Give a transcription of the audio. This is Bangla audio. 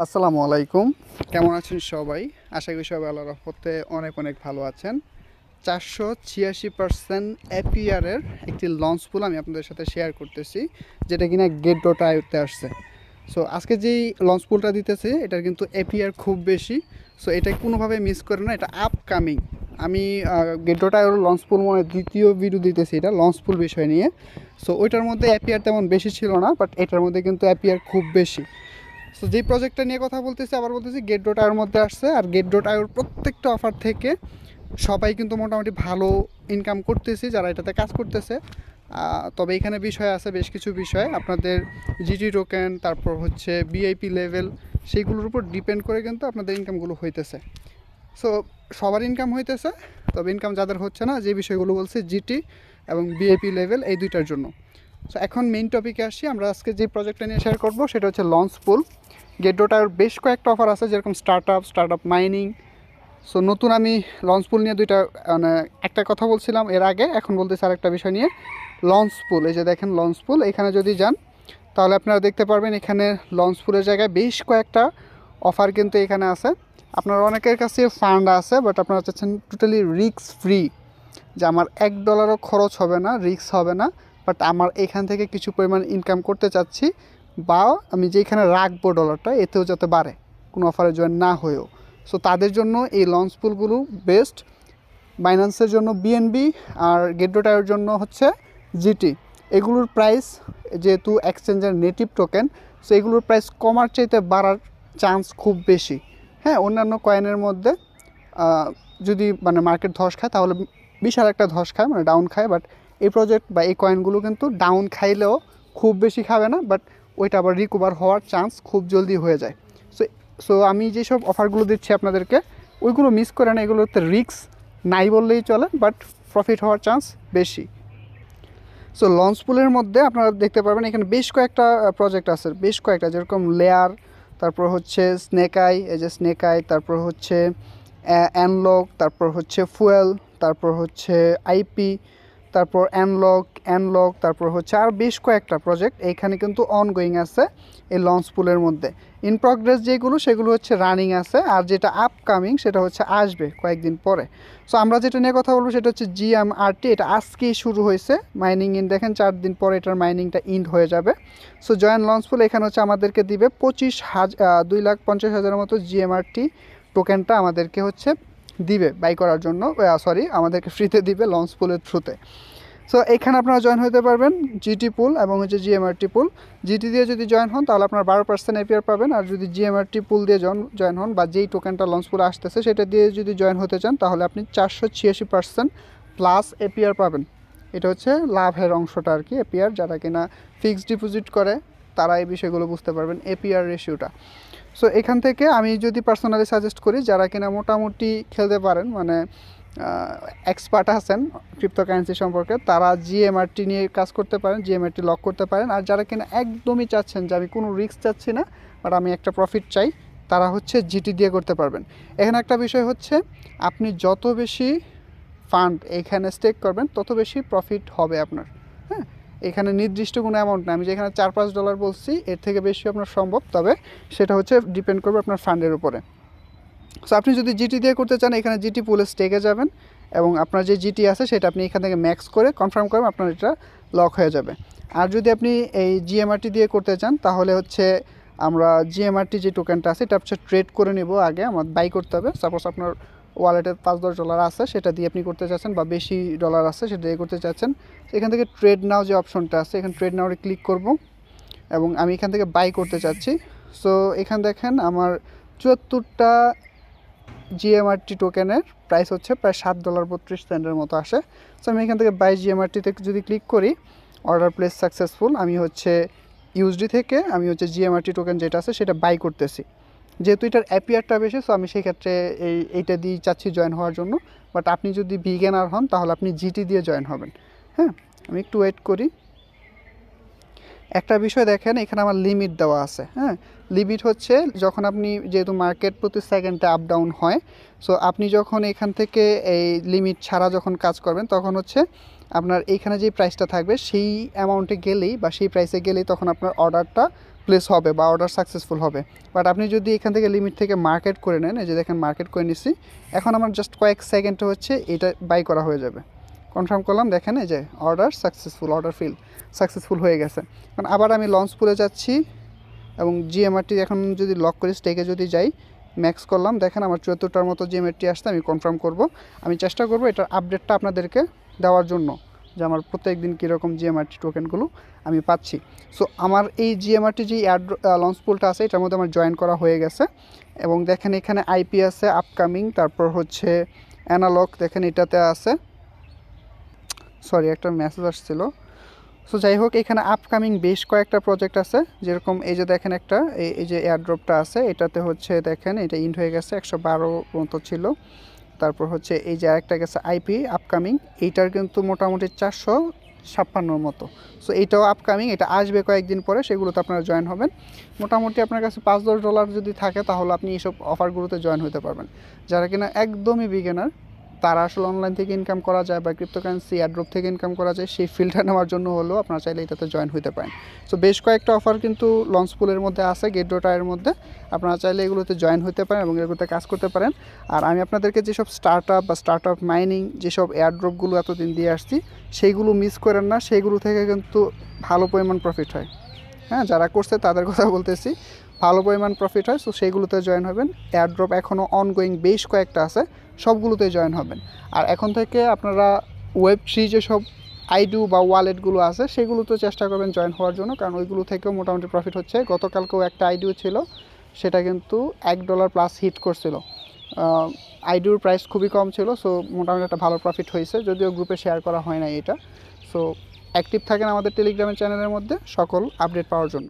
আসসালামু আলাইকুম। কেমন আছেন সবাই? আশা করি সবাই আল্লাহর রহমতে অনেক অনেক ভালো আছেন। 486% এপিআরের একটি লঞ্চ পুল আমি আপনাদের সাথে শেয়ার করতেছি, যেটা কিনা গেট ডট আইতে আসছে। সো আজকে যেই লঞ্চ পুলটা দিতেছে এটার কিন্তু এপিআর খুব বেশি। সো এটা কোনোভাবে মিস করে না, এটা আপকামিং। আমি গেট ডট আইয়ের লঞ্চ পুল মনে হয় দ্বিতীয় ভিডিও দিতেছি এটা লঞ্চ পুল বিষয় নিয়ে। সো ওইটার মধ্যে এপিআর তেমন বেশি ছিল না, বাট এটার মধ্যে কিন্তু এপিআর খুব বেশি। সো যেই প্রজেক্টটা নিয়ে কথা বলতেছি আবার বলতেছি গেট ডট আইয়ের মধ্যে আসছে, আর গেট ডট আইয়ের প্রত্যেকটা অফার থেকে সবাই কিন্তু মোটামুটি ভালো ইনকাম করতেছি যারা এটাতে কাজ করতেছে। তবে এখানে বিষয় আছে, বেশ কিছু বিষয় আপনাদের জিটি টোকেন, তারপর হচ্ছে বিআইপি লেভেল, সেইগুলোর উপর ডিপেন্ড করে কিন্তু আপনাদের ইনকামগুলো হইতেছে। সো সবার ইনকাম হইতেছে, তবে ইনকাম যাদের হচ্ছে না, যে বিষয়গুলো বলছে জিটি এবং বিআইপি লেভেল, এই দুইটার জন্য। সো এখন মেইন টপিকে আসি। আমরা আজকে যে প্রজেক্টটা নিয়ে শেয়ার করবো সেটা হচ্ছে লঞ্চ পুল। গেট ডট আইয়ের বেশ কয়েকটা অফার আছে, যেরকম স্টার্ট আপ মাইনিং। সো নতুন আমি লঞ্চ পুল নিয়ে দুইটা মানে একটা কথা বলছিলাম এর আগে, এখন বলতেছি আরেকটা বিষয় নিয়ে। লঞ্চ পুল, এই যে দেখেন লঞ্চ পুল, এখানে যদি যান তাহলে আপনারা দেখতে পারবেন এখানে লঞ্চ পুলের জায়গায় বেশ কয়েকটা অফার কিন্তু এখানে আছে। আপনার অনেকের কাছে ফান্ড আছে, বাট আপনারা চাচ্ছেন টোটালি রিস্ক ফ্রি, যে আমার $1 খরচ হবে না, রিস্ক হবে না, বাট আমার এখান থেকে কিছু পরিমাণ ইনকাম করতে চাচ্ছি, বা আমি যেখানে রাখবো ডলারটা এতেও যাতে বাড়ে, কোনো অফারে জয়েন না হয়েও। সো তাদের জন্য এই লঞ্চ পুলগুলো বেস্ট। বাইন্যান্সের জন্য বিএনবি, আর গেট ডট আইয়ের জন্য হচ্ছে জিটি। এগুলোর প্রাইস, যেহেতু এক্সচেঞ্জের নেটিভ টোকেন, সো এগুলোর প্রাইস কমার চাইতে বাড়ার চান্স খুব বেশি। হ্যাঁ, অন্যান্য কয়েনের মধ্যে যদি মানে মার্কেট ধস খায় তাহলে বিশাল একটা ধস খায়, মানে ডাউন খায়, বাট এই প্রজেক্ট বা এই কয়েনগুলো কিন্তু ডাউন খাইলেও খুব বেশি খাবে না, বাট ওইটা আবার রিকভার হওয়ার চান্স খুব জলদি হয়ে যায়। সো সো আমি যেসব অফারগুলো দিচ্ছি আপনাদেরকে, ওইগুলো মিস করে না, এগুলোতে রিস্ক নাই বললেই চলে, বাট প্রফিট হওয়ার চান্স বেশি। সো লঞ্চ পুলের মধ্যে আপনারা দেখতে পারবেন এখানে বেশ কয়েকটা প্রজেক্ট আছে, বেশ কয়েকটা, যেরকম লেয়ার, তারপর হচ্ছে স্নেক আই, এই যে স্নেক আই, তারপর হচ্ছে অ্যানলক, তারপর হচ্ছে ফুয়েল, তারপর হচ্ছে আইপি, তারপর অ্যানলক, তারপর হচ্ছে আর বেশ কয়েকটা প্রজেক্ট এইখানে কিন্তু অনগোয়িং আছে এই লঞ্চ পুলের মধ্যে। ইন প্রগ্রেস যেগুলো সেগুলো হচ্ছে রানিং আছে, আর যেটা আপকামিং সেটা হচ্ছে আসবে কয়েকদিন পরে। সো আমরা যেটা নিয়ে কথা বলবো সেটা হচ্ছে জিএমআরটি। এটা আজকেই শুরু হয়েছে মাইনিং, ইন দেখেন 4 দিন পরে এটার মাইনিংটা ইন্ড হয়ে যাবে। সো জয়েন লঞ্চ পুল এখানে হচ্ছে আমাদেরকে দিবে 2,50,000 মতো জিএমআরটি টোকেনটা আমাদেরকে হচ্ছে দিবে বাই করার জন্য, সরি আমাদেরকে ফ্রিতে দিবে লঞ্চ পুলের থ্রুতে। সো এখানে আপনারা জয়েন হতে পারবেন জিটি পুল এবং হচ্ছে জিএমআরটি পুল। জিটি দিয়ে যদি জয়েন হন তাহলে আপনার 12% এপিআর পাবেন, আর যদি জিএমআরটি পুল দিয়ে জয়েন হন বা যেই টোকেনটা লঞ্চ পুলে আসতেছে সেটা দিয়ে যদি জয়েন হতে চান তাহলে আপনি 486% প্লাস এপিআর পাবেন। এটা হচ্ছে লাভের অংশটা আর কি, এপিআর। যারা কিনা ফিক্সড ডিপোজিট করে তারা এই বিষয়গুলো বুঝতে পারবেন, এপিআর রেশিওটা। সো এখান থেকে আমি যদি পার্সোনালি সাজেস্ট করি, যারা কিনা মোটামুটি খেলতে পারেন, মানে এক্সপার্ট আছেন ক্রিপ্টোকারেন্সি সম্পর্কে, তারা জিএমআরটি নিয়ে কাজ করতে পারেন, জিএমআরটি লক করতে পারেন। আর যারা কিনা একদমই চাচ্ছেন যে আমি কোনো রিস্ক চাচ্ছি না, বাট আমি একটা প্রফিট চাই, তারা হচ্ছে জিটি দিয়ে করতে পারবেন। এখানে একটা বিষয় হচ্ছে, আপনি যত বেশি ফান্ড এখানে স্টেক করবেন তত বেশি প্রফিট হবে আপনার। হ্যাঁ, এখানে নির্দিষ্ট কোনো অ্যামাউন্ট না, আমি যেখানে $4-5 বলছি এর থেকে বেশি আপনার সম্ভব, তবে সেটা হচ্ছে ডিপেন্ড করবে আপনার ফান্ডের উপরে। সো আপনি যদি জিটি দিয়ে করতে চান এখানে জিটি পুলে স্টেকে যাবেন, এবং আপনার যে জিটি আছে সেটা আপনি এখান থেকে ম্যাক্স করে কনফার্ম করবেন, আপনার এটা লক হয়ে যাবে। আর যদি আপনি এই জিএমআরটি দিয়ে করতে চান তাহলে হচ্ছে আমরা জিএমআরটি যে টোকেনটা আছে এটা হচ্ছে ট্রেড করে নেব, আগে আমার বাই করতে হবে। সাপোজ আপনার ওয়ালেটে $5-10 আছে, সেটা দিয়ে আপনি করতে চাচ্ছেন, বা বেশি ডলার আছে সেটা দিয়ে করতে চাচ্ছেন, এখান থেকে ট্রেড নাও যে অপশনটা আছে এখানে ট্রেড নাওয়ে ক্লিক করব, এবং আমি এখান থেকে বাই করতে চাচ্ছি। সো এখান দেখেন আমার 74টা জিএমআরটি টোকেনের প্রাইস হচ্ছে প্রায় $7.32 মতো আসে। সো আমি এখান থেকে বাই জিএমআরটিতে যদি ক্লিক করি, অর্ডার প্লেস সাকসেসফুল, আমি হচ্ছে ইউএসডি থেকে আমি হচ্ছে জিএমআরটি টোকেন যেটা আছে সেটা বাই করতেছি। যেহেতু এটার অ্যাপিয়ারটা বেশি, সো আমি সেই ক্ষেত্রে এইটা দিয়ে চাচ্ছি জয়েন হওয়ার জন্য। বাট আপনি যদি বিগিনার হন তাহলে আপনি জিটি দিয়ে জয়েন হবেন। হ্যাঁ, আমি একটু ওয়েট করি। একটা বিষয় দেখেন, এখানে আমার লিমিট দেওয়া আছে। হ্যাঁ, লিমিট হচ্ছে যখন আপনি, যেহেতু মার্কেট প্রতি সেকেন্ডে আপ ডাউন হয়, সো আপনি যখন এখান থেকে এই লিমিট ছাড়া যখন কাজ করবেন তখন হচ্ছে আপনার এইখানে যে প্রাইসটা থাকবে সেই অ্যামাউন্টে গেলেই বা সেই প্রাইসে গেলেই তখন আপনার অর্ডারটা প্লেস হবে বা অর্ডার সাকসেসফুল হবে। বাট আপনি যদি এখান থেকে লিমিট থেকে মার্কেট করে নেন, এই যে দেখেন মার্কেট করে নিছি, এখন আমার জাস্ট কয়েক সেকেন্ডে হচ্ছে এটা বাই করা হয়ে যাবে। কনফার্ম করলাম, দেখেন এই যে order successful, order fill successful হয়ে গেছে। কারণ আবার আমি লঞ্চ পুলে যাচ্ছি এবং জিএমআরটি এখন যদি লক করি, স্টেকে যদি যাই, ম্যাক্স করলাম, দেখেন আমার 74টার মতো জিএমআরটি আসছে। আমি কনফার্ম করব, আমি চেষ্টা করব এটার আপডেটটা আপনাদেরকে দেওয়ার জন্য, যে আমার প্রত্যেক দিন কীরকম জিএমআরটি টোকেনগুলো আমি পাচ্ছি। সো আমার এই জিএমআরটি যে লঞ্চ পুলটা আছে এটার মধ্যে আমার জয়েন করা হয়ে গেছে। এবং দেখেন এখানে আইপি আছে, আপকামিং, তারপর হচ্ছে অ্যানালগ, দেখেন এটাতে আছে, সরি একটা মেসেজ আসছিল। সো যাই হোক, এখানে আপকামিং বেশ কয়েকটা প্রজেক্ট আছে, যেরকম এই যে দেখেন একটা এই যে এয়ারড্রপটা আছে, এটাতে হচ্ছে দেখেন এটা ইন্ড হয়ে গেছে, 112 মতো ছিল। তারপর হচ্ছে এই যে আরেকটা গেছে আইপি আপকামিং, এইটার কিন্তু মোটামুটি 456 মতো। সো এইটাও আপকামিং, এটা আসবে কয়েকদিন পরে, সেগুলোতে আপনারা জয়েন হবেন। মোটামুটি আপনার কাছে $5-10 যদি থাকে তাহলে আপনি এইসব অফারগুলোতে জয়েন হতে পারবেন। যারা কিনা একদমই বিগিনার, তারা আসলে অনলাইন থেকে ইনকাম করা যায় বা ক্রিপ্টোকারেন্সি এয়ারড্রপ থেকে ইনকাম করা যায়, সেই ফিল্ডটা নেওয়ার জন্য হলেও আপনারা চাইলে এটাতে জয়েন হতে পারেন। সো বেশ কয়েকটা অফার কিন্তু লঞ্চ পুলের মধ্যে আছে, গেট.আই এর মধ্যে, আপনারা চাইলে এগুলোতে জয়েন হতে পারেন এবং এগুলোতে কাজ করতে পারেন। আর আমি আপনাদেরকে যেসব স্টার্ট আপ মাইনিং যেসব এয়ারড্রপগুলো এতদিন দিয়ে আসছি, সেইগুলো মিস করেন না, সেইগুলো থেকে কিন্তু ভালো পরিমাণ প্রফিট হয়। হ্যাঁ, যারা করছে তাদের কথা বলতেছি, ভালো পরিমাণ প্রফিট হয়। সো সেইগুলোতে জয়েন হবেন। এয়ারড্রপ এখনও অনগোয়িং বেশ কয়েকটা আছে, সবগুলোতে জয়েন হবেন। আর এখন থেকে আপনারা Web3 যেসব আইডু বা ওয়ালেটগুলো আছে সেগুলোতে চেষ্টা করবেন জয়েন হওয়ার জন্য, কারণ ওইগুলো থেকেও মোটামুটি প্রফিট হচ্ছে। গতকালকেও একটা আইডিও ছিল, সেটা কিন্তু $1 প্লাস হিট করছিল। আইডির প্রাইস খুবই কম ছিল, সো মোটামুটি একটা ভালো প্রফিট হয়েছে, যদিও গ্রুপে শেয়ার করা হয় না এটা। সো অ্যাক্টিভ থাকেন আমাদের টেলিগ্রামের চ্যানেলের মধ্যে সকল আপডেট পাওয়ার জন্য।